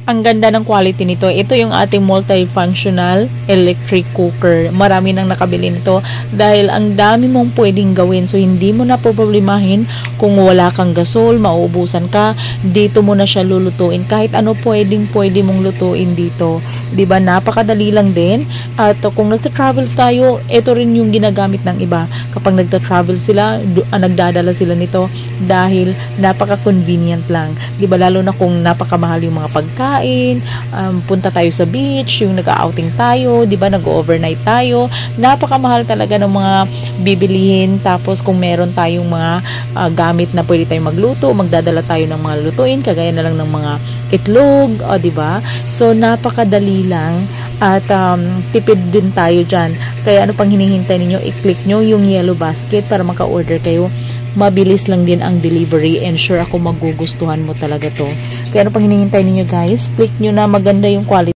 Ang ganda ng quality nito. Ito yung ating multifunctional electric cooker. Marami nang nakabili nito dahil ang dami mong pwedeng gawin. So, hindi mo na poproblemahin kung wala kang gasol, mauubusan ka. Dito mo na siya lulutuin. Kahit ano pwede mong lutuin dito. Diba? Napakadali lang din. At kung nagta-travels tayo, ito rin yung ginagamit ng iba. Kapag nagta-travel sila, nagdadala sila nito dahil napaka-convenient lang. Diba? Lalo na kung napakamahal yung mga pagkain, punta tayo sa beach, yung nag-outing tayo, di ba, nag-overnight tayo, napakamahal talaga ng mga bibilihin. Tapos kung meron tayong mga gamit na pwede tayong magluto, magdadala tayo ng mga lutuin, kagaya na lang ng mga itlog, di ba? So napakadali lang at tipid din tayo dyan. Kaya ano pang hinihintay ninyo, i-click nyo yung yellow basket para maka-order kayo. Mabilis lang din ang delivery and sure ako magugustuhan mo talaga to. Kaya ano pang hinihintay ninyo guys, click nyo na, maganda yung quality.